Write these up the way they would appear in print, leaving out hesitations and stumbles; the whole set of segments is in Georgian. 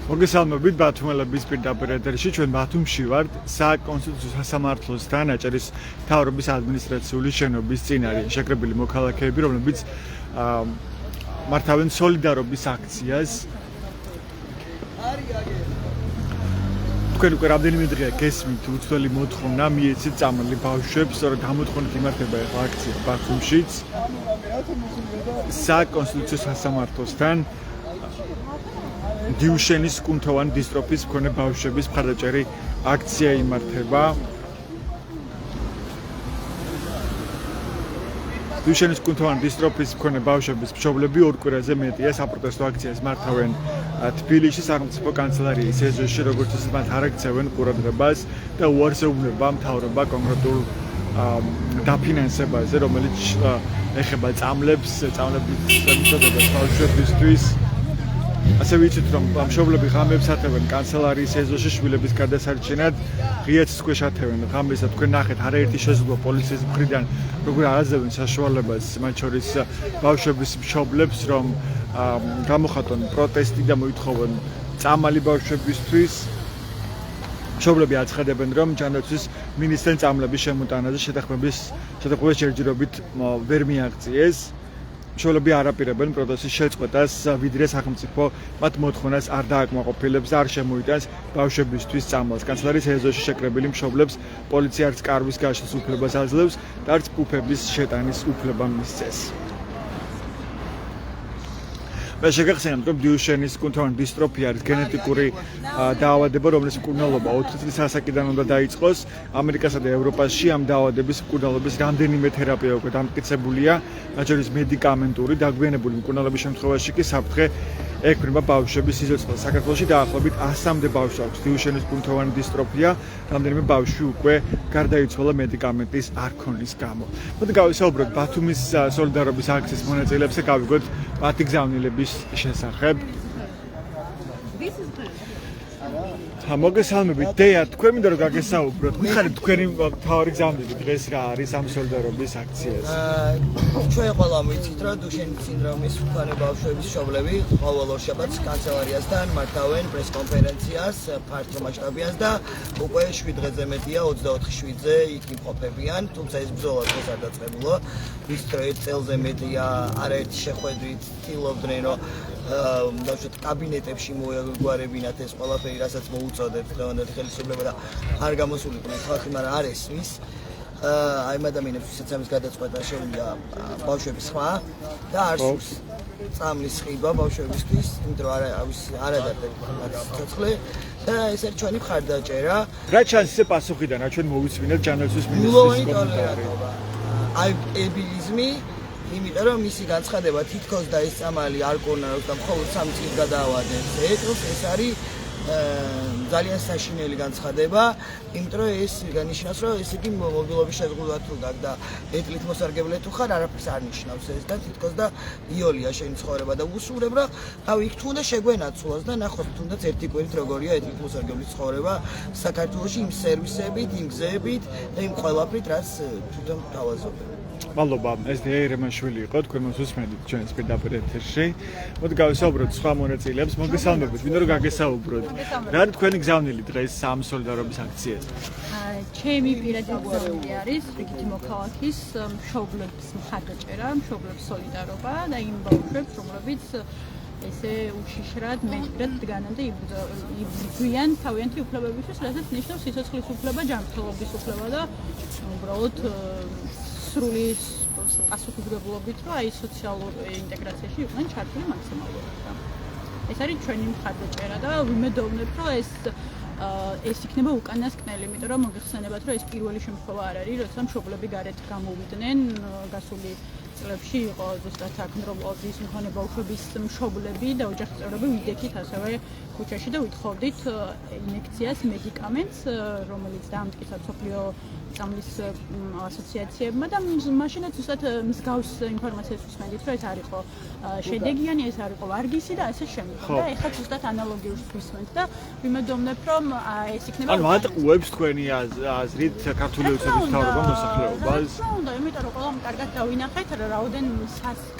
მოგესალმებით ბათუმელების პირდაპირ ეთერში ჩვენ ბათუმში ვართ საკონსტიტუციო სასამართლოსთან აჭარის მთავრობის ადმინისტრაციული შენობის წინ არის შეკრებილი მოქალაქეები, რომლებიც მართავენ სოლიდარობის აქციას. თქვენ უკვე რამდენიმე დღეა გესმით უცვლელი მოთხოვნა მიეცეთ წამალი ბავშვებს, სწორედ ამოთხოვნით იმართება ახლა აქცია ბათუმშიც საკონსტიტუციო სასამართლოსთან დიუშენის კუნთოვანი დისტროფიის მქონე ბავშვების მხარდაჭერი აქცია იმართება. დიუშენის კუნთოვანი დისტროფიის მქონე ბავშვების მშობლები ორ კვირაზე მეტია საპროტესტო აქციას მართავენ თბილისში სახელმწიფო კანცელარიის ეზოში, როგორც ისე მათ არ აქცევენ ყურადღებას და უარს ეუბნება მთავრობა კონკრეტულ დაფინანსებაზე, რომელიც ეხება წამლების ბავშვებისთვის. ასე ვიცით, რომ მშობლები ღამეებს ათევენ კანცელარიის ეზოში შვილების გადასარჩენად, ღიაცის ქვეშ ათევენ ღამეს და თქვენ ნახეთ არაერთი შეზღუდვა პოლიციის მხრიდან როგორ აძლევენ საშუალებას მათ შორის ბავშვების მშობლებს, რომ გამოხატონ პროტესტი და მოითხოვონ წამალი ბავშვებისთვის. მშობლები აცხადებენ, რომ ჯანდაცვის მინისტრთან წამლების შემოტანაზე შეთანხმების ჯერჯერობით ვერ მიაღწიეს. მშობლები არ აპირებენ პროტესტის შეწყვეტას, ვიდრე სახელმწიფო მათ მოთხოვნას არ დააკმაყოფილებს და არ შემოიტანს ბავშვებისთვის წამალს. კანცელარიის ეზოში შეკრებილი მშობლებს პოლიცია არც კარვის გაშლის უფლებას აძლევს და არც პუფების შეტანის უფლება მისცეს. მე შეგახსენებთ, რომ დიუშენის კუნთოვანი დისტროფია არის გენეტიკური დაავადება, რომლის მკურნალობა 4 წლის ასაკიდან უნდა დაიწყოს. ამერიკასა და ევროპაში ამ დაავადების მკურნალობის რამდენიმე თერაპია უკვე დამტკიცებულია, მათ შორის მედიკამენტური დაგვიანებული მკურნალობის შემთხვევაში კი საფრთხე ექმნება ბავშვების სიცოცხლეს. საქართველოში დაახლოებით 100-მდე ბავშვს აქვს დიუშენის კუნთოვანი დისტროფია, რამდენიმე ბავშვი უკვე გარდაიცვალა მედიკამენტის არქონის გამო. მოდი გავისაუბროთ ბათუმის სოლიდარობის აქციის მონაწილეებს და გავიგოთ მათი გზავნილების შესახებ. მოგესალმებით, დეა, თქვენ მინდა რომ გაგესაუბროთ. მიხარით თქვენი მთავარი გზავნილი დღეს რა არის ამ სოლიდარობის აქციაზე? ჩვენ ყველა ვიცით, რომ დუშენის სინდრომის მქონე ბავშვების მშობლები ყოველ ორშაბათს კანცელარიასთან მართავენ პრესკონფერენციას, ფართო მასშტაბიანს და უკვე 7 დღეზე მეტია 24/7-ზე იქ იმყოფებიან, თუმცა ეს ბრძოლა დღეს არ დაწყებულა. ის დრო 1 წელზე მეტია არაერთი შეხვედრით ცდილობდნენ, რომ ბავშვთა კაბინეტებში მოეგვარებინათ ეს ყველაფერი, რასაც მოუწოდებთ დღევანდელი ხელისუფლება და არ გამოსულიყვნენ ხალხი, მაგრამ არ ესმის. აი ამ ადამიანებს, ვისაც ამის გადაწყვეტა შეუძლია ბავშვების სხვა და არ სურს წამლის ხიბა ბავშვებისთვის, იმიტომ რომ არ ადარდებათ სიცოცხლე და ეს არის ჩვენი მხარდაჭერა. რა ჩანს ეს პასუხიდან, რა ჩვენ მოვისმინეთ ჯანდაცვის მინისტრის კომენტარი? აი ებილიზმი, იმიტომ რომ მისი განცხადება თითქოს და ეს წამალი არ კურნავს და მხოლოდ 3 წლის გადაავადებს ეტყს, ეს არის ძალიან საშინელი განცხადება, იმიტომ რომ ეს განიშნავს, რომ ეს იგი მობილობის შეზღუდვა თუ გაქვს და ეტლით მოსარგებლე თუ ხარ, არაფერს არ ნიშნავს ეს და თითქოს და იოლია შენი ცხოვრება და უსურებ, რომ თავი იქ თუნდაც შეგვენაცვლოს და ნახოთ თუნდაც ერთი კვირით როგორია ეტლით მოსარგებლის ცხოვრება საქართველოში იმ სერვისებით, იმ გზებით და იმ ყველაფრით, რაც თვითონ თავაზობენ. მადლობა, ეს დეერემაშვილი იყო, თქვენ მოსუსმენთ ჩვენს პირდაპირ ეთერში. მოდი გავისაუბროთ სხვა მონაწილეებს, მოგესალმებით, მინდა რომ გაგესაუბროთ. რა არის თქვენი გზავნილი დღეს ამ სოლიდარობის აქციაზე? ჩემი პირადი გზავნილი არის რიგითი მოქალაქის მშობლებს მხარდაჭერა, მშობლებს სოლიდარობა და იმ ბავშვებს, რომლებიც ესე უშიშრად მეტად დგანან და იბრძვიან თავიანთი უფლებებისთვის, რასაც ნიშნავს სიცოცხლის უფლება, ჯანმრთელობის უფლება და უბრალოდ სრული პასუხისმგებლობით, რომ აი სოციალურ ინტეგრაციაში იყვნენ ჩართული მაქსიმალურად. ეს არის ჩვენი მხარდაჭერა და ვიმედოვნებ, რომ ეს იქნება უკანასკნელი, იმიტომ რომ მოგეხსენებათ, რომ ეს პირველი შემთხვევა არ არის, როცა მშობლები გარეთ გამოვიდნენ. გასული წლებში იყო ზუსტად აქ მქონე ბავშვების მშობლები და ოჯახის წევრები ვიდექით ასევე ქუჩაში და ვითხოვდით ინიექციას მედიკამენტს, რომელიც დაამტკიცა მსოფლიო წამლის ასოციაციებმა და მაშინაც უბრალოდ მსგავს ინფორმაციას ვისმენდით, რომ ეს არ იყო შედეგიანი, ეს არ იყო ვარგისი და ასე შემდეგ. და ეხლა უბრალოდ ანალოგიურს ვისმენთ და ვიმედოვნებ, რომ ეს იქნება ანუ ატყუებს თქვენი აზრით ქართული ოცნების მთავრობა მოსახლეობას. უნდა, იმიტომ რომ ყველამ კარგად დავინახეთ, რაოდენ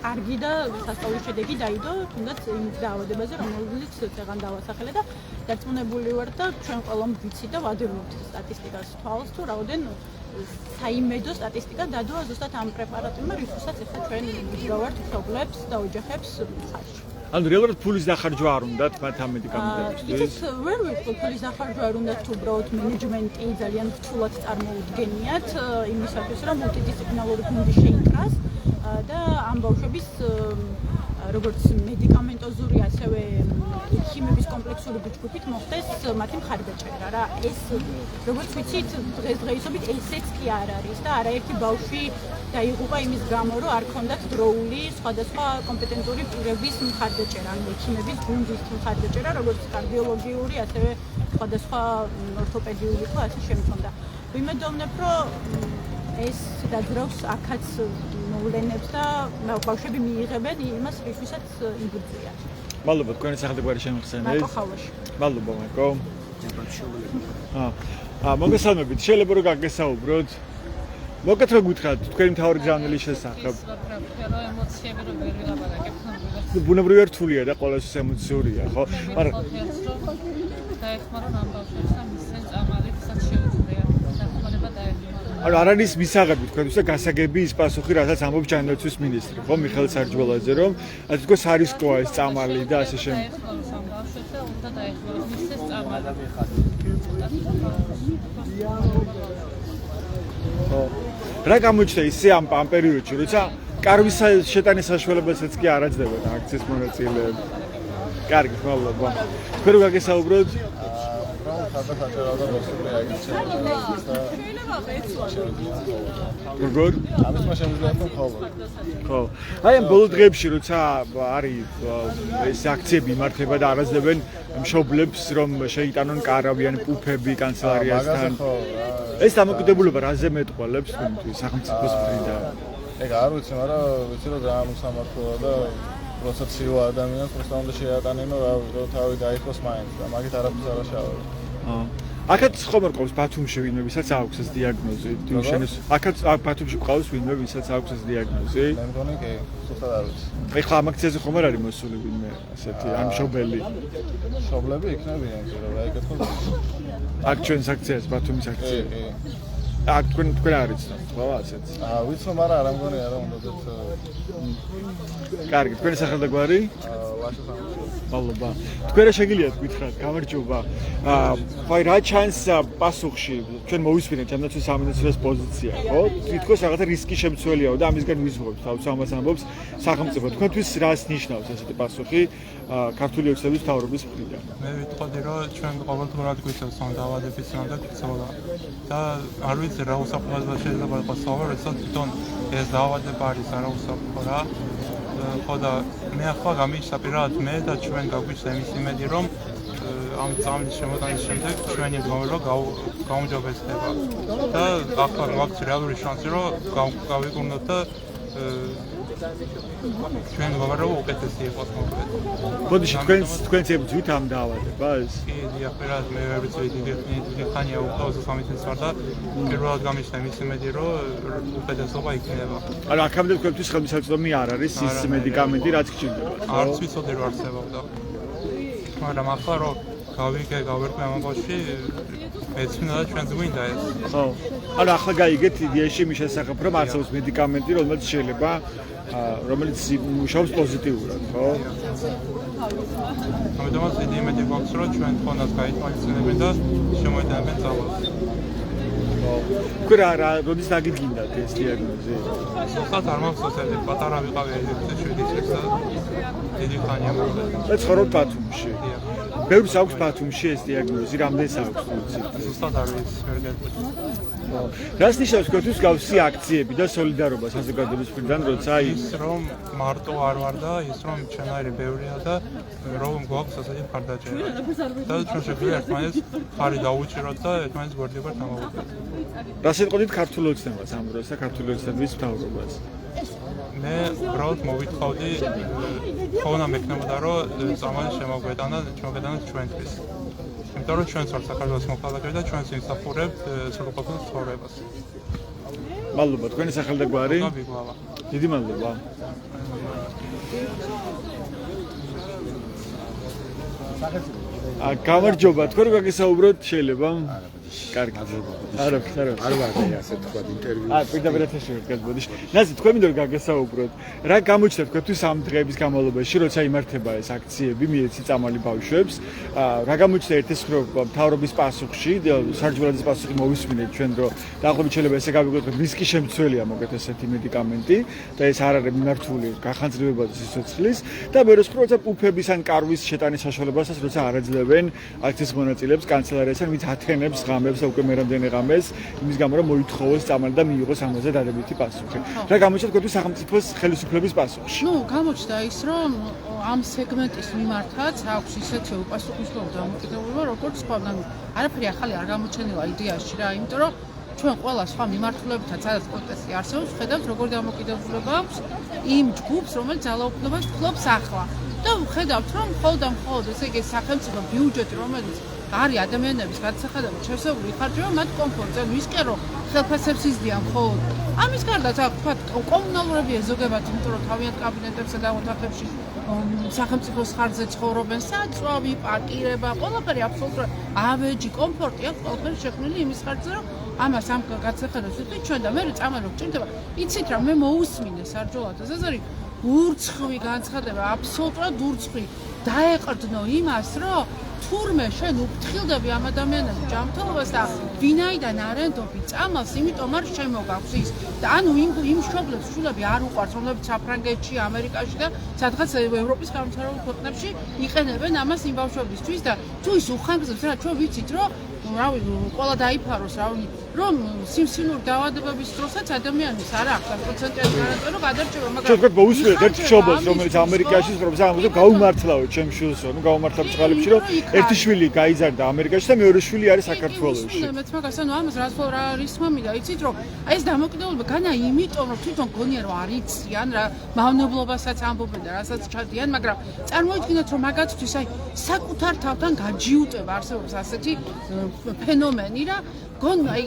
კარგი და სასწაულის შედეგი დაიდო, თუნდაც იმ დაავადებაზე, რომელიც წეგან დავასახელე და დარწმუნებული ვარ და ჩვენ ყველამ ვიცით და ვადევნებთ სტატისტიკას თვალს თუ რაოდენ საიმედო სტატისტიკა დადოა ზუსტად ამ პრეპარატებმა, რისთვისაც ახლა ჩვენ ვიგავართ მშობლებს და ოჯახებს ხარჯი. ანუ რეალურად ფულის დახარჯვა არ უნდათ მათ ამ მედიკამენტებისთვის. ისიც ვერ ვიტყვი ფულის დახარჯვა არ უნდათ თუ უბრალოდ მენეჯმენტი ძალიან რთულად წარმოუდგენიათ იმისათვის, რომ მულტიდისციპლინარული გუნდი შეიკრას და ამ ბავშვების როგორც მედიკამენტოზური, ასევე ქიმების კომპლექსური ბიჭგუფით მოხდეს მათი მხარდაჭერა რა. ეს როგორც ვიცით, დღესდღეობით ესეც კი არ არის და არაერთი ბავშვი დაიღუპა იმის გამო, რომ არ ქონდათ დროული სხვადასხვა კომპეტენტური პირების მხარდაჭერა, ან ექიმების გუნდის მხარდაჭერა, როგორც კარდიოლოგიური, ასევე სხვადასხვა ორთოპედიული და ასე შემდგომ. ვიმედოვნებ, რომ ეს დაძრავს აქაც მოვლენებს და ბავშვები მიიღებენ იმას, რისთვისაც იბრძვიან. მადლობა თქვენი სახელმწიფო შემოხსენეთ. მაკო ხალოში. მადლობა მაკო. მოგესალმებით, შეიძლება რომ გაგესაუბროთ. მოკეთ რომ გითხრათ თქვენი მთავარი ჯანმრთელობის შესახებ. ემოციები რომ ვერ ვილაპარაკებ. ბუნებრივი რთულია და ყოველთვის ემოციურია, ხო? მაგრამ დაეხმარონ ამ ბავშვებს და მისცენ წამალი, ვისაც შეუძლია დახმარება დაეხმარონ. ანუ არ არის მისაღები თქვენთვის და გასაგები ის პასუხი, რასაც ამბობს ჯანდაცვის მინისტრი, ხო, მიხეილ სარჯველაძე, რომ ასე თქოს არისკოა ეს წამალი და ასე შემდეგ. დაეხმაროს ამ ბავშვებს და უნდა დაეხმაროს მისცეს წამალი. ხო. რა გამოჩნდა ისე ამ პერიოდში, როცა კარვის შეტანის საშუალებასაც კი არ აძლევდა აქციის მონაწილეები. კარგი, მადლობა. თქვენ რო გაგესაუბროთ? როგორ? ამის შეგვიძლია ხოლმე. ხო. აი ამ ბოლო დღეებში როცა არის ეს აქციები იმართება და არაძლებენ მშობლებს რომ შეიტანონ კარავიანი პუფები კანცელარიასთან. ეს დამოკიდებულება რაზე მეტყველებს თქვენთვის სახელმწიფოს მხრიდან? ეგ არ ვიცი, მაგრამ ვიცი რომ ძალიან უსამართლოა და როცა ცივა ადამიანს просто უნდა შეატანინო რა თავი დაიხოს მაინც და მაგით არაფერს არ აშავებს. აქაც ხომ არ ყავს ბათუმში ვინმე ვისაც აქვს ეს დიაგნოზი? აქაც ბათუმში ყავს ვინმე ვისაც აქვს ეს დიაგნოზი? მე მგონი კი, სულთან არ ვიცი. ეხლა ამ აქციაზე ხომ არ არის მოსული ვინმე ასეთი ან მშობელი? მშობლები იქნებიან კი რა ეკითხოს. აქ ჩვენს აქციას ბათუმის აქცია. კი. აქ თქვენ არიცნობთ, ხო, ასეც? ვიცნობ, მაგრამ არ მგონია რა უნდათ. კარგი, თქვენი სახელდაგვარი? ლაშა სამუშაო. მადლობა. თქვენ რა შეგიძლიათ გითხრათ, გამარჯობა. აი რა ჩანს პასუხში, ჩვენ მოვისმინეთ ჯანდაცვის სამინისტროს პოზიცია, ხო? თითქოს რაღაცა რისკი შემცველიაო და ამისგან ვიზღობთ, თავს ამას ამბობს სახელმწიფო. თქვენთვის რას ნიშნავს ესეთი პასუხი ქართული ოცნების მთავრობის მხრიდან? მე ვიტყოდი, რომ ჩვენ ყოველდღურად გვიწევს ამ დაავადების წინააღმდეგ ბრძოლა და არ ვიცი რა უსაფრთხოება შეიძლება იყოს სწორად, როდესაც თვითონ ეს დაავადება არის არაუსაფრთხო რა. ხო და მე ახლა გამიჩნდა პირადად მე და ჩვენ გაგვიჩნდა იმის იმედი, რომ ამ წამლის შემოტანის შემდეგ ჩვენი მდგომარეობა გაუმჯობესდება და ახლა გვაქვს რეალური შანსი, რომ გავიკურნოთ და ჩვენ მდგომარეობა უკეთესი იყოს მოკლედ. ბოდიში თქვენც ებრძვით ამ დაავადებას? კი, დიახ, პირადად მე ვერ ვიცი დიდი ხანია უყურებთ სამithins ვარ და პირველად გამიჩნდა იმის იმედი, რომ უკეთესობა იქნება. ანუ აქამდე თქვენთვის ხელმისაწვდომი არ არის ის მედიკამენტი, რაც გჭირდება. არც ვიცოდი რომ არსებობდა. მაგრამ ახლა რომ გავერკვე ამ ბავშვი მეცნიერა და ჩვენ გვინდა ეს. ხო. ანუ ახლა გაიგეთ იდეაში იმის შესახებ, რომ არსებობს მედიკამენტი, რომელიც შეიძლება რომელიც მუშაობს პოზიტიურად, ხო? ამიტომაც დიდი იმედი გვაქვს, რომ ჩვენ თქონდაც გაითვალისწინებენ და შემოიტანებენ წამალს. თქვენ რა როდის დაგიდგინდათ ეს დიაგნოზი? სულხათ არ მახსოვს, პატარა ვიყავი 7 წელს და დიდი ხანია მოკლედ. და ცხოვრობ ბათუმში. ბევრს აქვს ბათუმში ეს დიაგნოზი, რამდენს აქვს თუცი? ზუსტად არ ვიცი, ვერ გეტყვით. რას ნიშნავს თქვენთვის გავსი აქციები და солиდარობა საზოგადოების მხრიდან, როცა ის რომ მარტო არ ვარ და ის რომ ჩვენაირი ბევრია და რომ გვაქვს ასეთი მხარდაჭერა. და ჩვენ შეგვიძლია ერთმანეთს ხარი დაუჭიროთ და ერთმანეთს გვერდივართ ამოვუდგეთ. რას ეტყოდით ქართულ ოცნებას ამ დროს და ქართული ოცნების მთავრობას? მე უბრალოდ მოვითხოვდი ხონა მექნებოდა რომ წამალი შემოგვეტანა ჩვენთვის. იმიტომ რომ ჩვენც ვართ საქართველოს მოქალაქეები და ჩვენც იმსახურებთ სრულყოფილ ცხოვრებას. მადლობა, თქვენი სახელი და გვარი? ვიგვალა. დიდი მადლობა. გამარჯობა, თქვენ რო გაგესაუბროთ შეიძლება? კარგი. არ ვარ ასე თქვა ინტერვიუ. პირდაპირ ეთერში გაგებოდი. ნაზი, თქვენ მინდა რომ გაგესაუბროთ. რა გამოჩნდა თქვენთვის ამ დღეების განმავლობაში, როცა იმართება ეს აქციები, მიეცი წამალი ბავშვებს? რა გამოჩნდა ერთესხრობა მთავრობის პასუხში, სარჯულაძის პასუხი მოვისმინეთ ჩვენ, რომ დაახლოებით შეიძლება ესე გავიგოთ, რომ რისკი შემცველია მოგეთ ესეთი მედიკამენტი და ეს არ არის მიმართული გახანძრებებაზე სიცოცხლის და მეორე მხრივ, როცა უფების ან კარვის შეტანის საშუალებასაც როცა არ აძლევენ აქციის მონაწილეებს კანცელარიასთან, ვინც ათენებს ღამებს და უკვე მე რამდენი ღამეს იმის გამო რომ მოითხოვოს წამალი და მიიღოს ამაზე დადებითი პასუხი. რა გამოჩნდა თქვენთვის სახელმწიფოს ხელისუფლების პასუხში? გამოჩნდა ის, რომ ამ სეგმენტის მიმართაც აქვს ისეთი უპასუხისმგებლობა დამოკიდებულება, როგორც სხვაგან არაფერი ახალი არ გამოჩენილა იდეაში რა, იმიტომ რომ ჩვენ ყველა სხვა მიმართულებითაც სადაც პროტესტი არსებობს, ხედავთ როგორი დამოკიდებულება აქვს იმ ჯგუფს, რომელიც ძალაუფლებას ფლობს ახლა. და ხედავთ, რომ მხოლოდ ესე იგი სახელმწიფო ბიუჯეტი, რომელიც არის ადამიანების გადასახადებით შევსებული იხარჯება მათ კომფორტზე, ვისკენ რომ ხელფასებს იზრდიან მხოლოდ. ამის გარდა თქვა კომუნალურები ეზოგებათ, იმიტომ რომ თავიანთ კაბინეტებსა და ოთახებში სახელმწიფოს ხარჯზე ცხოვრობენ, საწვავი, პარკირება, ყველაფერი აბსოლუტურად ავეჯი, კომფორტი აქვს ყველაფერი შექმნილი იმის ხარჯზე, რომ ამას ამ გადასახადებს ვიტყვით ჩვენ და მე წამალი რო გჭირდება. იცით რა, მე მოусმინე სარჯულაძეს, ეს არის ურცხვი განცხადება, აბსოლუტურად ურცხვი. დაეყრდნო იმას, რომ თურმე შენ უფრთხილდები ამ ადამიანების ჯანმრთელობას და ვინაიდან არ ენდობი წამალს, იმიტომ არ შემოგაქვს ის. და ანუ იმ მშობლებს შვილები არ უყვართ, რომლებიც საფრანგეთში, ამერიკაში და სადღაც ევროპის განვითარებულ ქვეყნებში იყენებენ ამას იმ ბავშვებისთვის და თუ ის უხანგრძლივს რა, ჩვენ ვიცით, რომ რავი, ყველა დაიფაროს, რავი, რომ სიმსივნური დაავადებების დროსაც ადამიანის არ აქვს 100%-იანი გარანტია, რომ გადარჩება, მაგრამ ჩვენ გვაუსმენთ ერთ მშობელს, რომელიც ამერიკაში ცხოვრობს, ამაზე გავუმართლავ ჩემ შვილს, გავუმართლავ ჭყალებში, რომ ერთი შვილი გაიზარდა ამერიკაში და მეორე შვილი არის საქართველოში. მეც მაგას ანუ ამას რა არის მომიდა, იცით რომ აი ეს დამოკიდებულება განა იმიტომ რომ თვითონ გონია რომ არ იციან რა მავნებლობასაც ამბობენ და რასაც ჩადიან, მაგრამ წარმოიდგინეთ რომ მაგათთვის აი საკუთარ თავთან გაჯიუტება არსებობს ასეთი ფენომენი რა გონ აი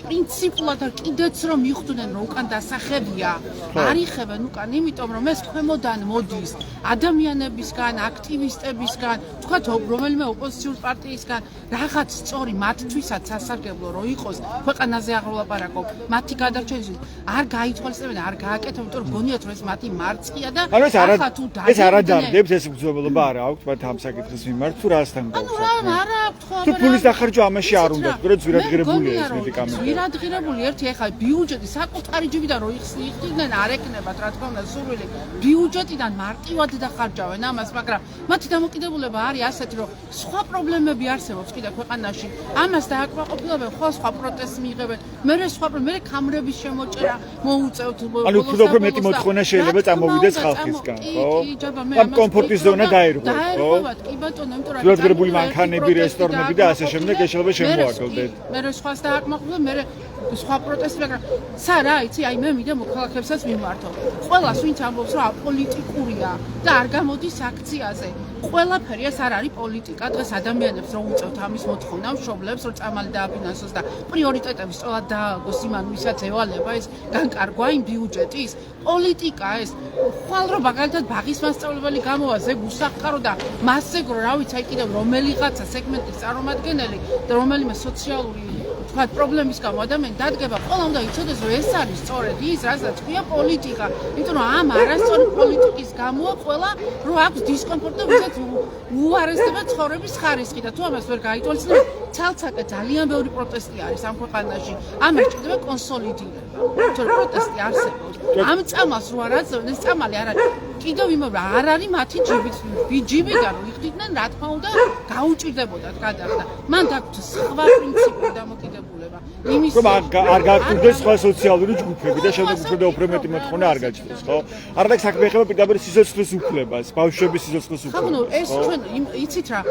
პრინციპულად არ კიდეც რომ მიხვდნენ რომ უკან დასახებია არიხებენ უკან იმიტომ რომ ეს ქვემოდან მოდის ადამიანებისგან აქტივისტებისგან თქვათ რომელიმე ოპოზიციური პარტიისგან რაღაც სწორი მათთვისაც სასარგებლო რო იყოს ქვეყანაზე აღარ ვლაპარაკობ მათი გადარჩენისთვის არ გაითვალისწინებენ არ გააკეთებენ იმიტომ რომ გონიათ რომ ეს მათი მარცხია და ახლა თუ ეს არ ადარდებს ეს მგზავრობა არ აქვს მათ ამ საკითხის მიმართ თუ რასთან ანუ არ აქვს ხო თუ ფულის დახარჯვა ამაში არ უნდა რომ ძვირადღირებულია ეს მედიკამენტი ძვირადღირებული ერთი ახლა ბიუჯეტი საკუთარი ჯიბიდან რო იხსნიან არ ეკნებათ რა თქმა უნდა სურვილი ბიუჯეტიდან მარტივად დახარჯავენ ამას მაგრამ მათი დამოკიდებულება არის ასეთი რომ სხვა პრობლემები არსებობს კიდე ქვეყანაში ამას დააკმაყოფილებენ ხო სხვა პროტესტს მიიღებენ მე სხვა მე კამრების შემოჭერა მოუწევთ ანუ უფრო მეტი მოთხოვნა შეიძლება წამოვიდეს ხალხისგან ხო ამ კომფორტის ზონა დაერღვათ ხო კი ბატონო იმიტომ რომ ძვირადღირებული მანქანები რესტორნები და ასე შემდეგ ეს შეიძლება შემოაგდეთ მე სხვას დააკმაყოფილებ მე სხვა პროტესტი მაგრამ სარა იცი აი მე მინდა მოქალაქეებსაც მიმართო ყველას ვინც ამბობს რომ აპოლიტიკურია და არ გამოდის აქციაზე ყველაფერი ეს არ არის პოლიტიკა დღეს ადამიანებს რომ უწევთ ამის მოთხოვნა მშობლებს რომ წამალი დააფინანსოს და პრიორიტეტები სწორად დააგოს იმან ვისაც ევალება ეს განკარგვა იმ ბიუჯეტის პოლიტიკა ეს ხვალ რომ მაგალითად ბაღის მასწავლებელი გამოვა ზეგ უსახკარო და მასეგრო რა ვიცი აი კიდევ რომელიღაცა სეგმენტის წარმომადგენელი და რომელიმე სოციალური თქვათ პრობლემის გამო ადამიანი დადგება ყველა უნდა იცოდეს რომ ეს არის სწორედ ის რასაც ქვია პოლიტიკა იმიტომ რომ ამ არასწორი პოლიტიკის გამოა ყველა რომ აქვს დისკომფორტი და ვისაც უარესდება ცხოვრების ხარისხი და თუ ამას ვერ გაითვალისწინებთ ცალ-ცალკე ძალიან ბევრი პროტესტი არის ამ ქვეყანაში ამას ჭირდება კონსოლიდირება თორე პროტესტი არსებობს ამ წამალს რო არ აძლევენ ეს წამალი არ არის კიდევ იმავე არ არის მათი ჯიბიდან ვიხდიდნენ რა თქმა უნდა გაუჭირდებოდათ გადახდა. მან დაგვთ სხვა პრინციპი დამოკიდებულება. იმის რომ არ გაგრძელდეს სხვა სოციალური ჯგუფები და შემდეგ უფრო და უფრო მეტი მოთხოვნა არ გაჩნდეს, ხო? არადა საქმე ეხება პირდაპირ სიცოცხლის უფლებას, ბავშვების სიცოცხლის ხო, ნუ უფლებას. ეს ჩვენ იცით რა,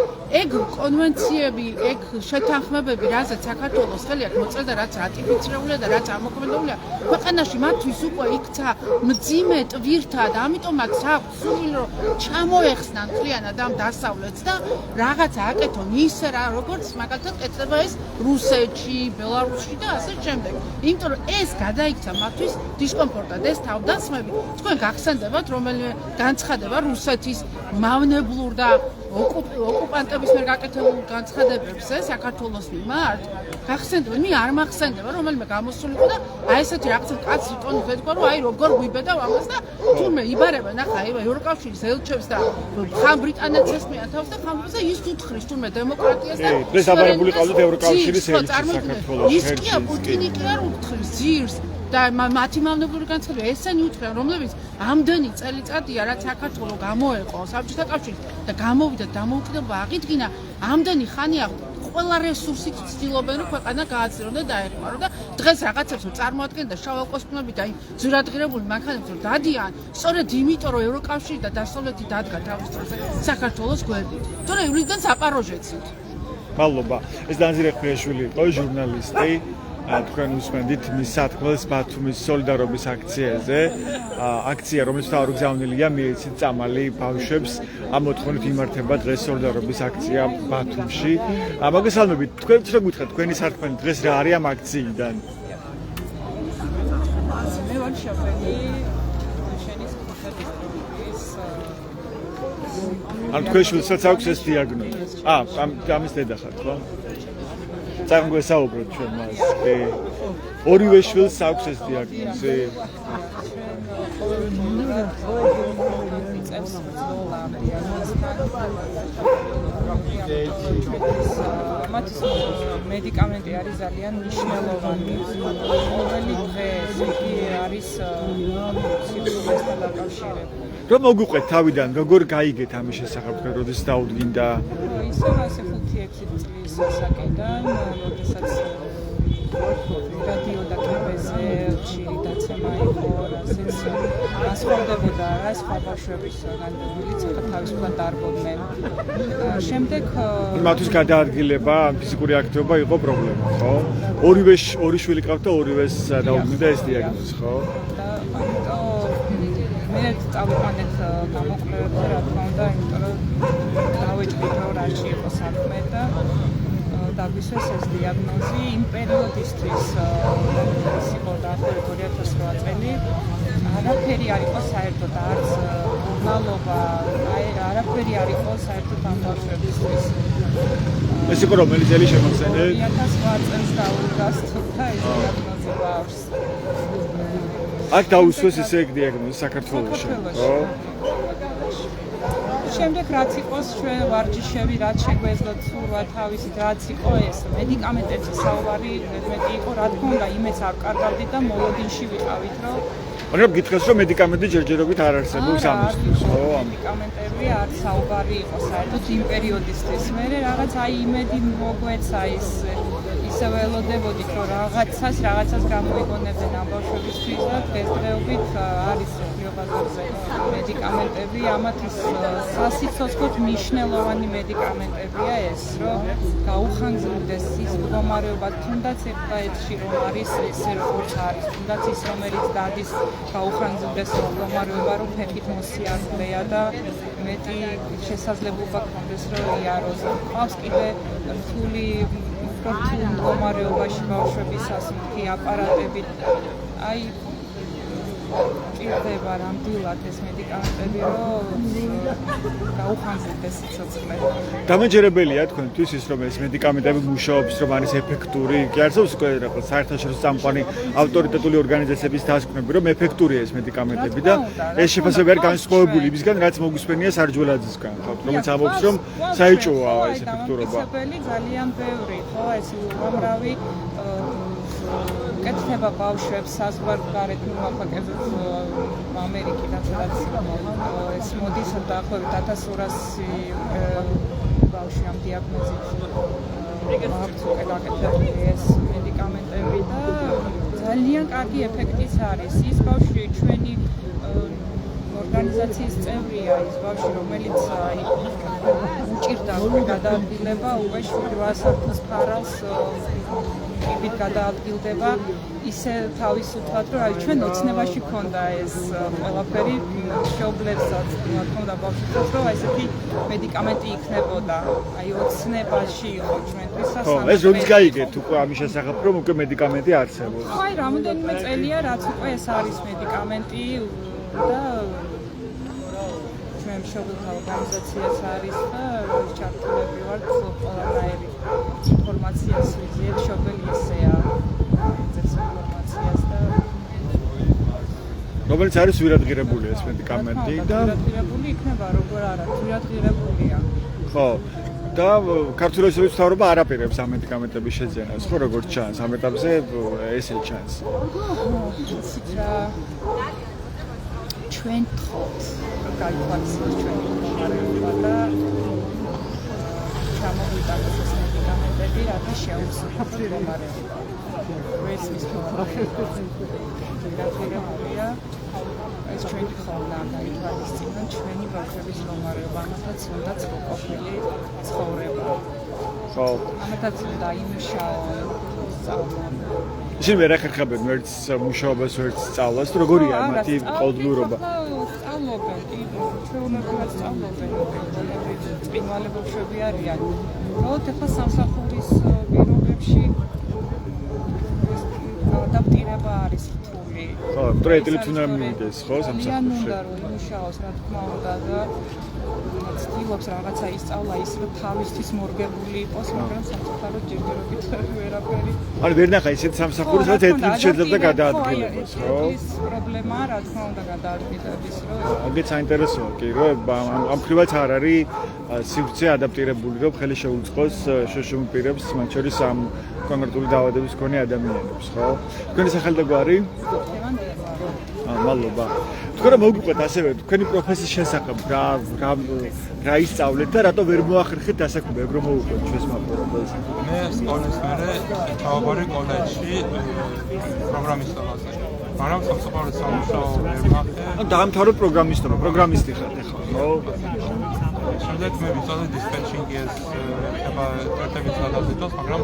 ეგ კონვენციები, ეგ შეთანხმებები, რაზეც საქართველოს ხელი აქვს მოწერდა, რაც რატიფიცირებულია და რაც ამოქმედებულია, ქვეყანაში მათთვის უკვე იქცა მძიმე ტვირთა და ამიტომაც აქვს სული რომ ჩამოეხსნან მთლიანად ამ დასავლეთს და რაღაცა აკეთონ ისე რა, როგორც მაგალითად კეთდება ეს რუსეთში, ბელარუსში და ასე შემდეგ. იმიტომ რომ ეს გადაიქცა მათთვის დისკომფორტად, ეს თავდასხმები. თქვენ გახსენდებათ რომელიმე განცხადება რუსეთის მავნებლურ და ოკუპანტების მიერ გაკეთებულ განცხადებებზე საქართველოს მიმართ. გახსენდებათ, მე არ მახსენდება რომელიმე გამოსულიყო და აი ესეთი რაღაცა კაცი ტონით ეთქვა რომ აი როგორ გვიბედავ ამას და თურმე იბარებენ ახლა ევროკავშირის ელჩებს და ხან ბრიტანეთს ესმიან თავს და ხან რუსეთს ის უთხრის თურმე დემოკრატიას და ეს აბარებული ყავდათ ევროკავშირის ელჩი საქართველოს ის კი პუტინი კი არ უთხრის ძირს და მათი მავნებლური განცხადება ესენი უთხრენ რომლებიც ამდენი წელიწადია რაც საქართველოს გამოეყო საბჭოთა კავშირით და გამოვიდა დამოუკიდებლობა აღიდგინა ამდენი ხანია ყველა რესურსით ცდილობენ რომ ქვეყანა გააძლიერონ და დაეხმარონ და დღეს რაღაცებს რომ წარმოადგენენ და შავ ოკოსპნები და იმ ძურადღირებული მანქანებს რომ დადიან სწორედ იმიტომ რომ ევროკავშირი და დასავლეთი დადგა თავის დროზე საქართველოს გვერდით თორე ივლისიდან საპაროჟეცით მადლობა ეს დანზირე ხვიაშვილი იყო ჟურნალისტი თქვენ უსმენდით მის სათქმელს ბათუმის სოლიდარობის აქციაზე აქცია რომელიც თავგზავნილია მიეცით წამალი ბავშვებს ამ მოთხოვნით იმართება დღეს სოლიდარობის აქცია ბათუმში მოგესალმებით თქვენ რა გითხრათ თქვენი სათქმელი დღეს რა არის ამ აქციიდან მე ვარ შაფერი შენის კონსერვატორის ან თქვენ შვილსაც აქვს ეს დიაგნოზი ამის დედა ხართ ხო წამ გვესაუბროთ ჩვენ მას. ორივე შვილს აქვს ეს დიაგნოზი. მათთვის მედიკამენტი არის ძალიან მნიშვნელოვანი. ყოველი დღე იგი არის სიკვდილესთან დაკავშირებული. რომ მოგვიყვეთ თავიდან, როგორ გაიგეთ ამის შესახებ, თქვენ როდის დაუდგინდა? ისევ ასე 5-6 წლის ასაკიდან, როდესაც რადიო და კიბეზე ხშირი დაცემა იყო, რასაც ასრულდებოდა რა სხვა ბავშვების განმავლობით თავისუფლად დარბოდნენ. შემდეგ მათთვის გადაადგილება, ფიზიკური აქტივობა იყო პრობლემა, ხო? ორი შვილი ყავთ და ორივეს დაუდგინდა ეს დიაგნოზი, ხო? მე წავიყვანეთ გამოკვლევებზე, რა თქმა უნდა, იმიტომ რომ დავეჭდით რომ რაში იყო საქმე და დაგვისვეს ეს დიაგნოზი იმ პერიოდისთვის ის იყო დაახლოებით 2008 წელი არაფერი არ იყო საერთოდ არც მკურნალობა არაფერი არ იყო საერთოდ ამ ბავშვებისთვის ეს იყო რომელი წელი შემოხსენეთ 2008 წელს დაუდგასთო და ეს დიაგნოზი ბავშვს აქ დაუსვეს ესე დიაგნოზი საქართველოში ხო შემდეგ რაც იყოს ჩვენ ვარჯიშები რაც შეგვეძლოთ სურვა თავისით რაც იყო ეს მედიკამენტებზე საუბარი მეტი იყო რა თქმა უნდა იმეც არ კარგავდით და მოლოდინში ვიყავით რომ მაგრამ გითხრას რომ მედიკამენტი ჯერჯერობით არ არსებობს ამისთვის ხო მედიკამენტები არ საუბარი იყო საერთოდ იმ პერიოდისთვის მე რაღაც აი იმედი მოგვეცა ისე ველოდებოდით რომ რაღაცას გამოიგონებდნენ ამ ბავშვებისთვის და დღესდღეობით არის ბაზარზე მედიკამენტები ამათის სასიცოცხლოდ მნიშვნელოვანი მედიკამენტებია ეს რომ გაუხანგრძლივდეს ის მდგომარეობა თუნდაც ეთში რომ არის ესე როგორც არის თუნდაც ის რომელიც დადის გაუხანგრძლივდეს მდგომარეობა რომ ფეხით მოსიახლეა და მეტი შესაძლებლობა გქონდეს რომ იაროს ყავს კიდე რთული მდგომარეობაში ბავშვების ასმითი აპარატებით აი ჭირდება რამდენად ეს მედიკამენტები რომ გაუხანგრძლივდეს სიცოცხლე. დამაჯერებელია თქვენთვის ის რომ ეს მედიკამენტები მუშაობს, რომ არის ეფექტური. კი არსებობს უკვე რაღაც საერთაშორისო წამყვანი ავტორიტეტული ორგანიზაციების დასკვნები, რომ ეფექტურია ეს მედიკამენტები და ეს შეფასებები არის განსხვავებული იმისგან, რაც მოგვისმენია სარჯველაძისგან, რომელიც ამბობს, რომ საეჭვოა ეს ეფექტურობა. ძალიან ბევრი, ხო, ეს უამრავი უკეთდება ბავშვებს საზღვარგარეთ მოვაფაკებთ ამერიკიდან სადაც ეს მოდის დაახლოებით 1200 ბავშვი ამ დიაგნოზით აქვს უკვე გაკეთებული ეს მედიკამენტები და ძალიან კარგი ეფექტიც არის ის ბავშვი ჩვენი ორგანიზაციის წევრია ის ბავშვი რომელიც უჭირდა გადაადგილება უკვე 7 საათის ფარავს იბით გადაადგილდება ისე თავისუფლად რომ ჩვენ ოცნებაში ქონდა ეს ყველაფერი მშობლებსაც თქონდა ბავშვებს რომ ესეთი მედიკამენტი იქნებოდა აი ოცნებაში იყო ჩვენთვის ხო ეს როდის გაიგეთ უკვე ამის შესახებ რომ უკვე მედიკამენტი არსებობს აი რამოდენიმე წელია რაც უკვე ეს არის მედიკამენტი და ჩვენ მშობელთა ორგანიზაციაც არის და ჩართულები ვართ ყველანაირი ინფორმაციას ვიძიეთ მშობელი ესეა ეს ინფორმაციას და რომელიც არის ვირადღირებული ეს მედიკამენტი და ვირადღირებული იქნება როგორ არა ვირადღირებულია ხო და ქართული მთავრობა არ აპირებს ამ მედიკამენტების შეძენას ხო როგორც ჩანს ამ ეტაპზე ესე ჩანს ჩვენ თხოვთ გაიყვანოს ჩვენი მდგომარეობა და ჩამოვიტანოს ეს მედიკამენტები რათა შეუცვლელად მდგომარეობა ეს ის ფიქრია ეს ჩვენი თხოვნა გაიყვანოს ჩვენი ბავშვების მდგომარეობა ამათაც უნდა ყოფილი ცხოვრება ხო ამათაც უნდა იმუშაო სწავლონ ისინი ვერ ახერხებენ ვერც მუშაობას ვერც სწავლას თუ როგორია მათი ყოველდღიურობა სწავლობენ ჩვეულებრივად სწავლობენ წინვალე ბავშვები არიან მხოლოდ ახლა სამსახურის პირობებში ადაპტირება არის რთული ხო ტრეიტილიც უნდა მივიდეს ხო სამსახურში უნდა რომ იმუშაოს რა თქმა უნდა და ცდილობს რაღაცა ისწავლა ის რომ თავისთვის მორგებული იყოს მაგრამ სამწუხაროდ ჯერჯერობით ვერაფერი ანუ ვერ ნახა ისეთ სამსახურს რაც ეთლით შეიძლება გადაადგილებას ხო ეს პრობლემაა რა თქმა უნდა გადაადგილების რომ აგეც საინტერესოა კი რომ ამ ხრივაც არ არის სივრცე ადაპტირებული რომ ხელი შეუწყოს შეშუმპირებს მათ შორის ამ კონკრეტული დაავადების მქონე ადამიანებს ხო თქვენი სახელი და გვარი მადლობა თქვენ რომ მოგიყვეთ ასევე თქვენი პროფესიის შესახებ რა ისწავლეთ და რატო ვერ მოახერხეთ დასაქმებებ რომ მოვუყვეთ ჩვენს მაპროფესიას მე სკოლის მერე ჩავაბარე კოლეჯში პროგრამისტობაზე მაგრამ სამსახურის სამუშაო ვერ მახე დაამთავრე პროგრამისტი ხარ ახლა ხო შემდეგ მე ვიწოდე დისპეტჩინგის ეხება წერტების გადაზიდვას მაგრამ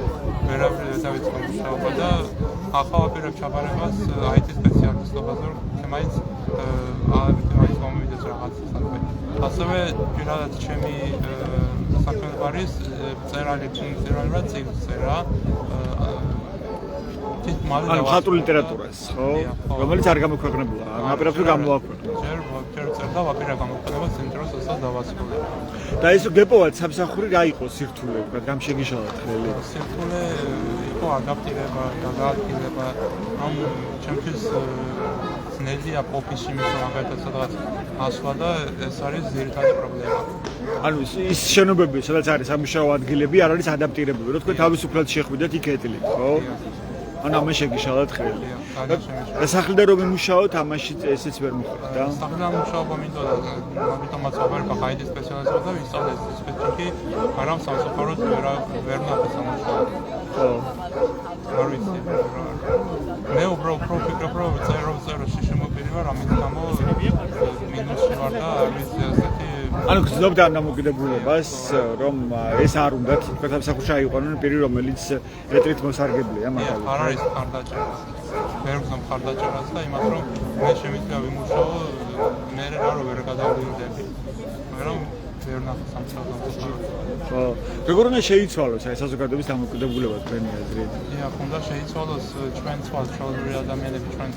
ვერავინ დავიწყე მუშაობა და ახლა ვაპირებ ჩაბარებას IT სპეციალისტობაზე რომ მაინც მომივიდეს რაღაც საქმე ასევე პირადად ჩემი საქმე არის წერალი რა წერა ანუ ხატრულ ლიტერატურას ხო რომელიც არ გამოქვეყნებულა არ აპირებს რომ გამოაქვეყნოს ჯერ წერდა ვაპირებ გამოქვეყნება ცენტროს ასაც დავასრულე და ეს გეპოვათ სამსახური რა იყო სირთულე ვთქვა გამშეგიშალათ ხელი სირთულე იყო ადაპტირება გადაადგილება ამ ჩემთვის ძნელია ოფისში მისვლა სადღაც ასვლა და ეს არის ძირითადი პრობლემა ანუ ის შენობები სადაც არის სამუშაო ადგილები არ არის ადაპტირებული რომ თქვენ თავისუფლად შეხვიდეთ იქ ეტილით ხო ანუ ამას შეგიშალათ ხელი. სახლიდან რომ იმუშაოთ, ამაში ესეც ვერ მოხდა და სახლიდან მუშაობა მინდოდა, ამიტომაც ვაბერებ IT სპეციალისტად და ვისწავლე სპეციფიკი, მაგრამ სამსახუროდ ვერ ნახე სამუშაო. ხო. არ ვიცი. მე უბრალოდ ვფიქრობ, რომ წერო შემოპირი ვარ, ამით გამო მინუსი ვარ და არ ვიცი ასეთი ანუ გძნობთ ამ დამოკიდებულებას, რომ ეს არ უნდა თქვენ სამსახურში აიყვანონ პირი, რომელიც ეტლით მოსარგებლია მაგალითად. არ არის ხარდაჭერა. ვერ ვგზნობ ხარდაჭერას და იმას რომ მე შემიძლია ვიმუშაო, მე ვერ გადავიდები. მაგრამ ვერ ნახე სამსახურში. ხო. როგორ უნდა შეიცვალოს აი საზოგადოების დამოკიდებულება თქვენი აზრით? დიახ, უნდა შეიცვალოს ჩვენ სხვა ჩვეულებრივი ადამიანები ჩვენ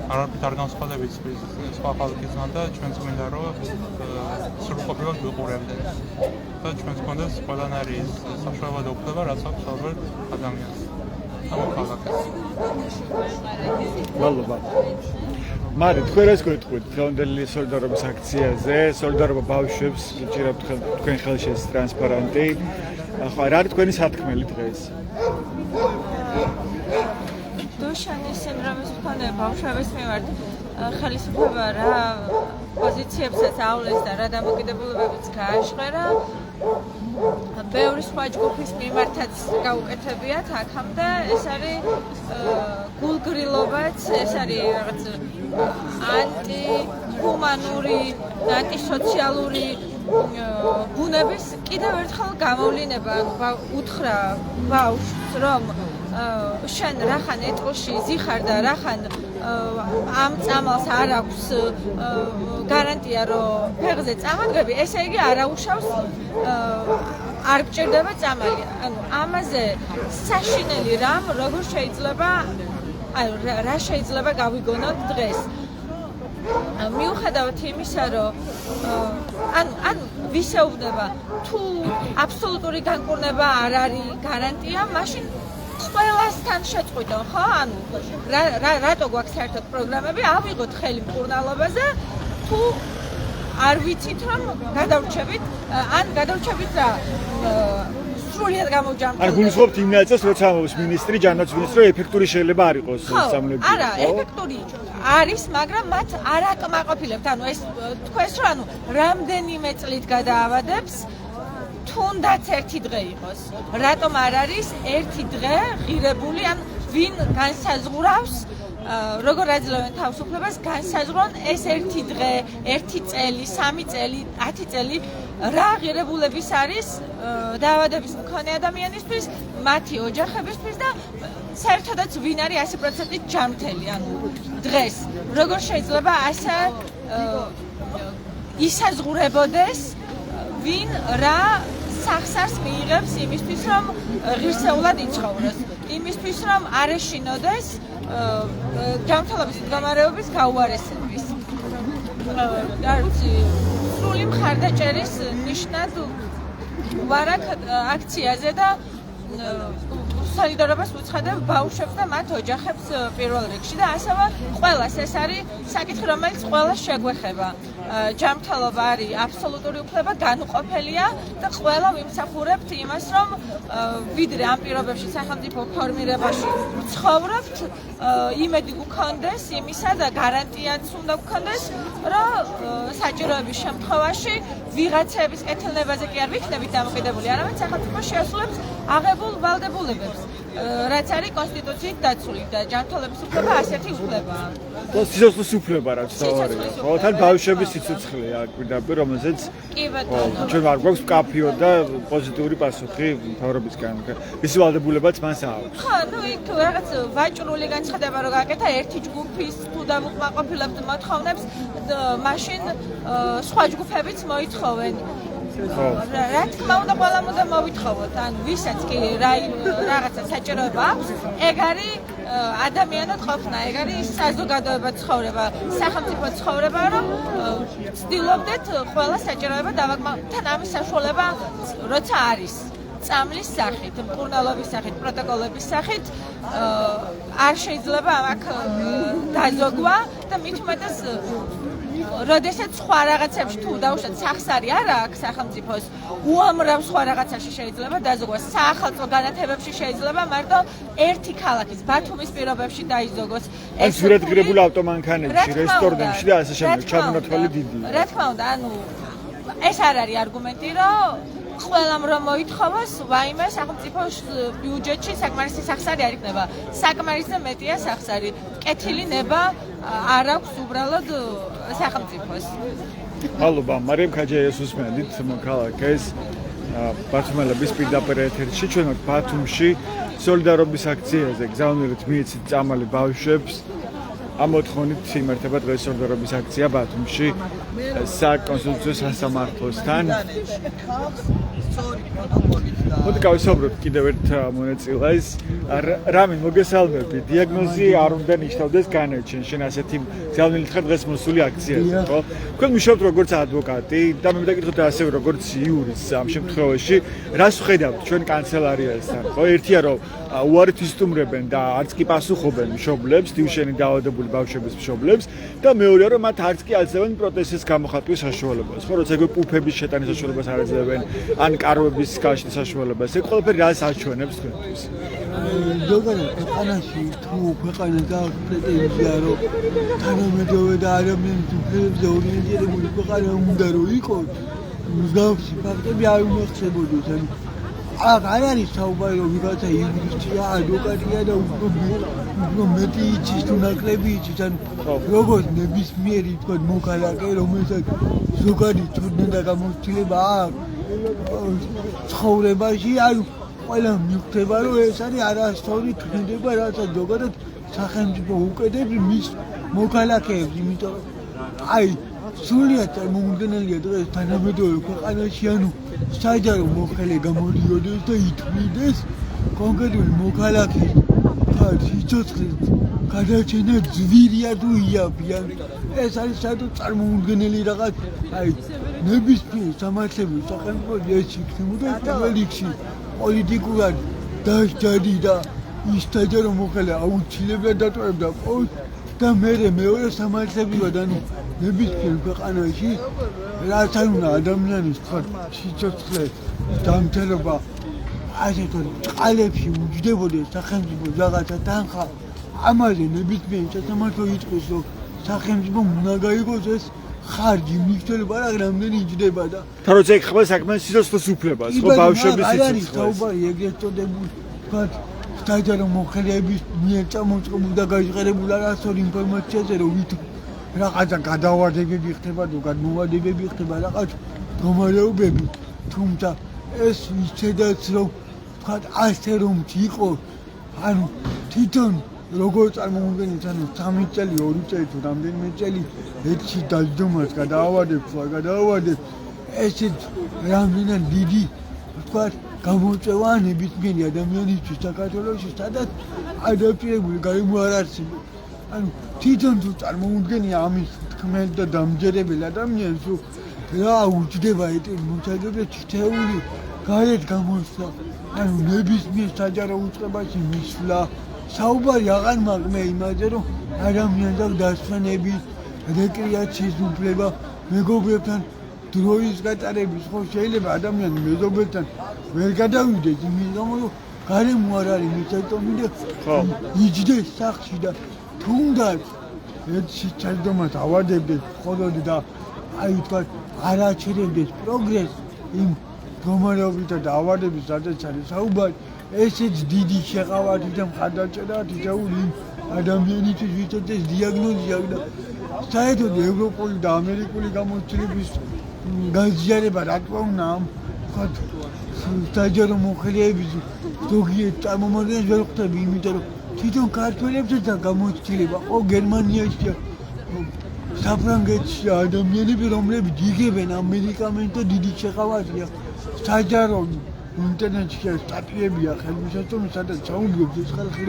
არაფრით არ განსხვავებით სხვა ხალხისგან და ჩვენს გვინდა რომ სრულყოფილად ვიყურებდნენ და ჩვენს გვინდა ყველანაირი საშუალება და უფლება რაც აქვს ყოველ ადამიანს ამ ხალხს. მადლობა. მარი თქვენ რას გვეტყვით დღევანდელი სოლიდარობის აქციაზე, სოლიდარობა ბავშვებს, გიჭირავთ თქვენ ხელში ეს ტრანსპარანტი. ახლა რა არის თქვენი სათქმელი დღეს? დუშანის სინდრომის მქონე ბავშვების მიმართ ხელისუფლება რა პოზიციებსაც ავლეს და რა დამოკიდებულებებიც გააჟღერა. ბევრი სხვა ჯგუფის მიმართაც გაუკეთებიათ აქამდე. ეს არის გულგრილობაც, ეს არის რაღაც ანტიჰუმანური, ანტისოციალური ბუნების კიდევ ერთხელ გამოვლინება. უთხრა ბავშვს, რომ შენ რახან ეტყოში ზიხარ და რახან ამ წამალს არ აქვს გარანტია, რომ ფეხზე წამადგები, ესე იგი არაუშავს არ გჭირდება წამალი. ანუ ამაზე საშინელი რამ როგორ შეიძლება რა შეიძლება გავიგონოთ დღეს. მიუხედავად იმისა, რომ ანუ ვისეუბნება თუ აბსოლუტური განკურნება არ არის გარანტია, მაშინ ყველასთან შეწყვიტონ, ხო? ანუ რატო გვაქვს საერთოდ პროგრამები? ავიღოთ ხელი მკურნალობაზე, თუ არ ვიცით რომ გადავრჩებით, ან გადავრჩებით რა სრულიად გამოვჯამოთ. არ გულისხმობთ იმ ნაწილს, როცა ამბობს მინისტრი, ჯანმრთელობის მინისტრი, რომ ეფექტური შეიძლება არ იყოს სამლები. არა, ეფექტური არის, მაგრამ მათ არ აკმაყოფილებთ. ანუ ეს თქვენს რომ ანუ რამდენიმე წლით გადაავადებს თუნდაც ერთი დღე იყოს. რატომ არ არის ერთი დღე ღირებული, ან ვინ განსაზღვრავს, როგორ აძლევენ თავისუფლებას, განსაზღვრონ ეს ერთი დღე, ერთი წელი, 3 წელი, 10 წელი, რა ღირებულების არის დაავადების მქონე ადამიანისთვის, მათი ოჯახებისთვის და საერთოდაც ვინ არის 100%-ით ჯანმრთელი, ანუ დღეს. როგორ შეიძლება ასე ისაზღვრებოდეს, ვინ რა სახსარს მიიღებს იმისთვის, რომ ღირსეულად იცხოვროს, იმისთვის, რომ არ ეშინოდეს ჯანმრთელობის მდგომარეობის გაუარესების. სრული მხარდაჭერის ნიშნად ვარ აქციაზე და солидарობას უცხადებ ბავშვებს და მათ ოჯახებს პირველ რიგში და ასევე ყველას ეს არის საკითხი, რომელიც ყველას შეგვეხება. ჯანმრთელობა არის აბსოლუტური უფლება, განუყოფელია და ყველა ვიმსახურებთ იმას, რომ ვიდრე ამ პირობებში სახელმწიფო ფორმირებაში ცხოვრობთ, იმედი გქონდეს იმისა და გარანტიაც უნდა გქონდეს, რომ საჭიროების შემთხვევაში ვიღაცების კეთილნებაზე კი არ ვიქნებით დამოკიდებული, არამედ სახელმწიფო შეასრულებს აღებულ ვალდებულებებს, რაც არის კონსტიტუციით დაცული და ჯანმრთელობის უფლება ასეთი უფლებაა. სიცოცხლის უფლება რაც თავარია. ხო, თან ბავშვების სიცოცხლე აქ პირდაპირ, რომელზეც კი ბატონო. ჩვენ არ გვაქვს მკაფიო და პოზიტიური პასუხი მთავრობისგან. ისი ვალდებულებაც მას აქვს. ხო, ну იქ რაღაც ვაჭრული განცხადება რო გააკეთა ერთი ჯგუფის თუ დამუკმაყოფილებთ მოთხოვნებს, მაშინ სხვა ჯგუფებიც მოითხოვენ. რა თქმა უნდა, ყველა უნდა მოვითხოვოთ, ანუ ვისაც კი რაღაცა საჭიროება აქვს, ეგ არის ადამიანად ყოფნა, ეგ არის საზოგადოება ცხოვრება, სახელმწიფო ცხოვრება, რომ ვცდილობდეთ ყველა საჭიროება დავაკმაყოფილოთ. თან ამის საშუალება როცა არის წამლის სახით, მკურნალობის სახით, პროტოკოლების სახით არ შეიძლება აქ დაზოგვა და მით უმეტეს როდესაც სხვა რაღაცებში თუ დაუშვათ სახსარი არ აქვს სახელმწიფოს, უამრავ სხვა რაღაცაში შეიძლება დაზოგოს. საახალწლო განათებებში შეიძლება მარტო ერთი ქალაქის ბათუმის პირობებში დაიზოგოს. ეს სურათგირებული ავტომანქანებში, რესტორნებში და ასე შემდეგ, ჩამონათვალი დიდია. რა თქმა უნდა, ანუ ეს არ არის არგუმენტი, რომ ყველამ რომ მოითხოვოს, ვაიმე სახელმწიფოს ბიუჯეტში საკმარისი სახსარი არ იქნება. საკმარისზე მეტია სახსარი. კეთილი ნება არ აქვს უბრალოდ სახელმწიფოს. მადლობა, მარიამ ქაჯაიას უსმენთ მოქალაქეს ბათუმელების პირდაპირ ეთერში. ჩვენ ვართ ბათუმში სოლიდარობის აქციაზე. გზავნილით მიეცით წამალი ბავშვებს. ამ მოთხოვნით იმართება დღეს სოლიდარობის აქცია ბათუმში საკონსტიტუციო სასამართლოსთან. მოდი გავისაუბროთ კიდევ ერთ მონაწილეს. რამინ მოგესალმები. დიაგნოზი არ უნდა ნიშნავდეს განაჩენ. შენ ასეთი გზავნილით ხარ დღეს მოსული აქციაზე, ხო? თქვენ მუშაობთ როგორც ადვოკატი და მე მეკითხოთ ასევე როგორც იურისტი ამ შემთხვევაში, რას ვხედავთ ჩვენ კანცელარიასთან, ხო? ერთია რომ უარით ისტუმრებენ და არც კი პასუხობენ მშობლებს, დიუშენი დაავადებული ბავშვების მშობლებს და მეორეა რომ მათ არც კი აძლევენ პროტესტის გამოხატვის საშუალებას, ხო? როცა ეგ პუფების შეტანის საშუალებას არ აძლევენ, ან კარვების გაშლის საშუალებას, ეგ ყველაფერი რას აჩვენებს თქვენთვის? ზოგადად ქვეყანაში თუ ქვეყანა გააქვს პრეტენზია რომ თანამედროვე და ადამიანის უფლებებზე ორიენტირებული ქვეყანა უნდა რომ იყოს მსგავსი ფაქტები არ უნდა ხდებოდეს ანუ აქ არ არის საუბარი რომ ვიღაცა იურისტია ადვოკატია და უფრო მეტი იცის თუ ნაკლები იცის ანუ როგორც ნებისმიერი თქო მოქალაქე რომელსაც ზოგადი ცოდნა და გამოცდილება აქვს ცხოვრებაში ანუ ყველა მიხვდება რომ ეს არის არასწორი ქმედება რასაც ზოგადად სახელმწიფო უკეთებს მის მოქალაქეებს იმიტომ რომ აი სულიად წარმომადგენელია დღეს თანამედროვე ქვეყანაში ანუ საჯარო მოხელე გამოდიოდეს და ითვლიდეს კონკრეტული მოქალაქის სიცოცხლის გადაჩენა ძვირია თუ იაფია ეს არის საერთოდ წარმომადგენელი რაღაც აი ნებისმიერ სამართლებრივ სახელმწიფოში ეს იქნებოდა პირველ რიგში პოლიტიკურად დასჯადი და ის საჯარო მოხელე აუცილებლად დატოვებდა პოსტს და მეორე სამართლებრივად ანუ ნებისმიერ ქვეყანაში რაც არ უნდა ადამიანის სიცოცხლე დამთავრება ასეთ წყალებში უჯდებოდეს სახელმწიფო რაღაცა თანხა ამაზე ნებისმიერ სასამართლო იტყვის რომ სახელმწიფო უნდა გაიგოს ეს ხარჯი მნიშვნელობა რა რამდენი იჯდება და თან როცა ეხება საქმე სიცოცხლის უფლებას ხო ბავშვების სიცოცხლეს საუბარი ეგრეთ წოდებული თქვათ საჯარო მოხელეების მიერ წამოწყობილ და გაჟღერებულ არასწორ ინფორმაციაზე რომ ვით რაღაცა გადავარდებები ხდება თუ გადმოვარდებები ხდება რაღაც მდგომარეობები თუმცა ეს ისედაც რომ თქვათ ასე რომ იყოს ანუ თვითონ როგორ წარმოვიდგენთ ანუ 3 წელი 2 წელი თუ რამდენიმე წელი ერთში დაჯდომას გადაავადებს თუ არ გადაავადებს ესეც რამდენად დიდი თქვათ გამოწვევა ნებისმიერი ადამიანისთვის საქართველოში სადაც ადაპტირებული გარემო არ არსებობს ანუ თვითონ თუ წარმოვიდგენია ამის თქმელ და დამჯერებელ ადამიანს რა უჯდება ეტი მოსაგებია თითეული გარეთ გამოსვლა ანუ ნებისმიერ საჯარო უწყებაში მისვლა საუბარი აღარ მაგმე იმაზე რომ ადამიანს აქვს დასვენები რეკრეაციის უფლება მეგობრებთან დროის გატარების ხო შეიძლება ადამიანი მეზობელთან ვერ გადავიდეს იმის გამო რომ გარემო არ არის მიწათომი და იჯდეს სახლში და თუნდაც ერთში ჩაჯდომას ავადებდეს მხოლოდ და აი თქვათ არ აჩერებდეს პროგრესს იმ მდგომარეობით და ავადების სადაც არის საუბარი ესეც დიდი შეყავათი და მხარდაჭერა თითოეული ადამიანისთვის ვისაც ეს დიაგნოზი აქვს და საერთოდ ევროპული და ამერიკული გამოცდილების გაზიარება რა თქმა უნდა ამ თქვათ საჯარო მოხელეების ზოგიერთ წარმომადგენელს ვერ ხვდები იმიტომ რომ თვითონ ქართველებსაც გამოცდილება ხო გერმანიაში საფრანგეთში ადამიანები რომლებიც იღებენ ამ მედიკამენტს და დიდი შეყავათია საჯარო ინტერნეტში სტატიებია ხელმისაწვდომი სადაც ჩაუდგებს ეს ხალხი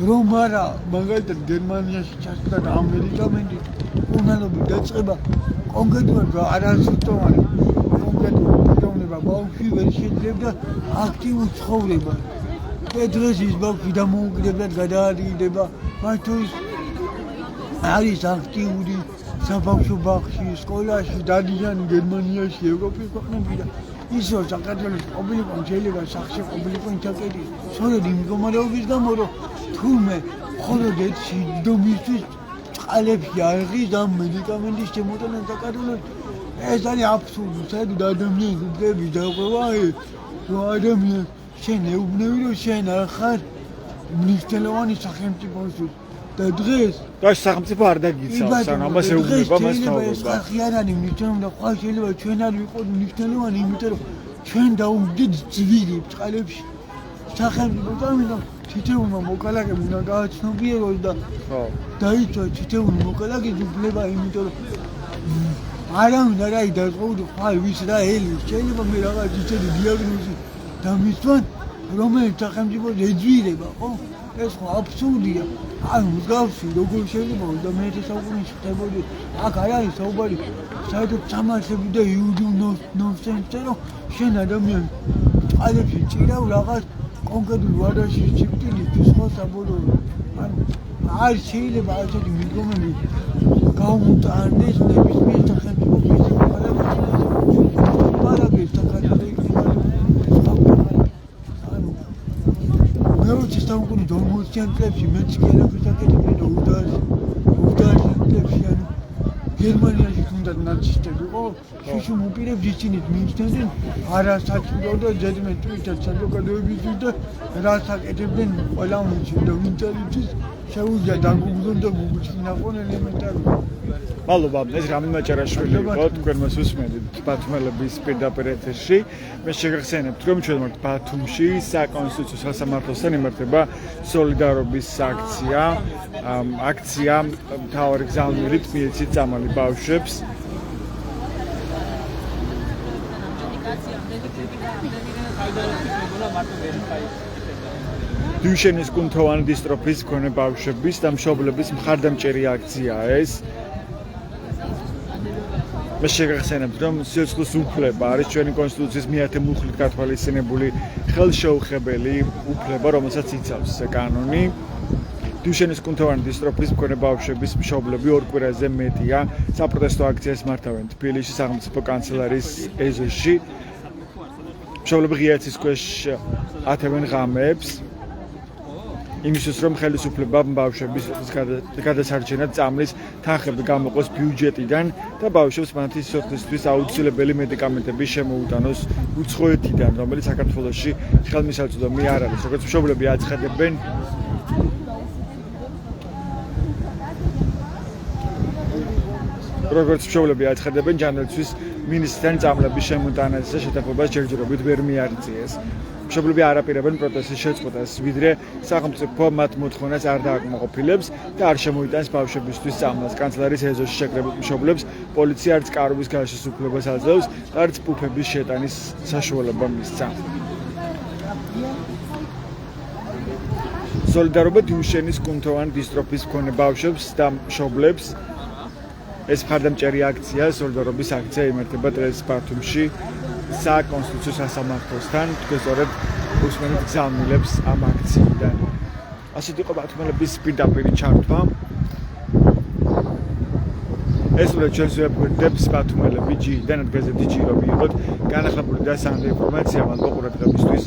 რომ არა მაგალითად გერმანიაში ჩასწრა ამ მედიკამენტი უნანობით დაწყება კონკრეტულად არასიტომარი კონკრეტულად დაუნება ბავშვი ვერ შეიძლება აქტიურ ცხოვრებას დღეს ის ბავშვი დამოუკიდებლად გადაადგილდება მათთვის არის აქტიური საბავშვო ბაღში სკოლაში დადიან გერმანიაში ევროპის ქვეყნებში და ისო საქართველოს ყოფილიყო შეიძლება სახში ყოფილიყო ინტერკეტი სწორედ იმ მდგომარეობის გამო რომ თურმე მხოლოდ ერთი დომისთვის წყალებში არღის ამ მედიკამენტის შემოტანა საქართველოში ეს არის აბსურდი საერთოდ ადამიანის უფლების დარღვევა რომ ადამიანს შენ ეუბნები რომ შენ არ ხარ მნიშვნელოვანი სახელმწიფოში და დღეს სახელმწიფო არ დაგიცავს ან ამას ეუბნება მას თავობა ხალხი არ არის მნიშვნელოვანი და ხვალ შეიძლება ჩვენ არ ვიყოთ მნიშვნელოვანი იმიტომ რომ ჩვენ დაუგდით ძვირი წყალებში სახელმწიფო და თითოეულმა მოქალაქემ უნდა გააცნობიეროს და დაიცვა თითოეული მოქალაქის უფლება იმიტომ რომ არავინ არ არის დაზღვეული ხვალ ვის რა ელის შეიძლება მე რაღაც ისეთი დიაგნოზი დამისვან რომელიც სახელმწიფოს ეძვირება ხო ეს ხო აბსურდია ანუ მსგავსი როგორ შეიძლება 21 საუკუნეში ხდებოდეს აქ არ არის საუბარი საერთოდ სამართლები და იურიდიულ ნონსენსზე რომ შენ ადამიანს წყალებში ჭირავ რაღაც კონკრეტულ ვადაში სიკვდილისთვის ხო საბოლოო ანუ არ შეიძლება ასეთი მიდგომები გაუმტარდეს ნებისმიერ სახელმწიფოს მეოცე საუკუნის 40-იან წლებში მეც კი არაფერს აკეთებდნენ და 30-იან წლებში ანუ გერმანიაში თუნდაც ნაცისტები იყო შუშუმ უპირებს ისინით მიიჩნევდნენ არასაჭირო და ზედმეტ თვითონ საზოგადოებისთვის და რაც აკეთებდნენ ყველა უმჩი და ვინტერის შეუძლია დაგუგზონ და გუგუჩინახონ ელემენტარული მადლობა ეს რამინ მაჭარაშვილი იყო თქვენ მას უსმენთ ბათუმელების პირდაპირ ეთერში მე შეგახსენებთ რომ ჩვენ ვართ ბათუმში საკონსტიტუციო სასამართლოსთან იმართება სოლიდარობის აქცია მთავარი გზავნილით მიეცით წამალი ბავშვებს დუშენის კუნთოვანი დისტროფიის მქონე ბავშვების და მშობლების მხარდამჭერი აქციაა ეს მე შეგახსენებთ რომ სიცოცხლის უფლება არის ჩვენი კონსტიტუციის მეათე მუხლით გათვალისწინებული ხელშეუხებელი უფლება რომელსაც იცავს კანონი დუშენის კუნთოვანი დისტროფიის მქონე ბავშვების მშობლები ორ კვირაზე მეტია საპროტესტო აქციას მართავენ თბილისის სახელმწიფო კანცელარიის ეზოში მშობლები ღია ცის ქვეშ ათევენ ღამეებს იმისთვის რომ ხელისუფლება ბავშვების გადასარჩენად წამლის თანხები გამოყოს ბიუჯეტიდან და ბავშვებს მათი სიცოცხლისთვის აუცილებელი მედიკამენტები შემოუტანოს უცხოეთიდან რომელიც საქართველოში ხელმისაწვდომი არ არის როგორც მშობლები აცხადებენ ჯანდაცვის მინისტრთან წამლების შემოტანაზე და შეთანხმებას ჯერჯერობით ვერ მიაღწიეს მშობლები არაპირებენ პროტესტის შეწყვეტას ვიდრე სახელმწიფო მათ მოთხოვნას არ დააკმაყოფილებს და არ შემოიტანს ბავშვებისთვის წამლას კანცელარიის ეზოში შეკრებილ მშობლებს პოლიცია არც კარობის გაშლის უფლებას აძლევს და არც პუფების შეტანის საშუალება მისცა სოლიდარობა დუშენის კუნთოვანი დისტროფიის მქონე ბავშვებს და მშობლებს ეს მხარდამჭერი აქცია სოლიდარობის აქცია იმართება დღეს ბათუმში საკონსტიტუციო სასამართლოსთან თქვენ სწორედ უსმენთ გზავნილებს ამ აქციიდან ასეთ იყო ბათუმელების პირდაპირ ჩართვა ეს უნდა ჩვენს ვებგვერდებს ბათუმელები ჯიდან ადგილზე ჯირო მიიღოთ განახლებული და სანდე ინფორმაცია მადლობა ყურადღებისთვის.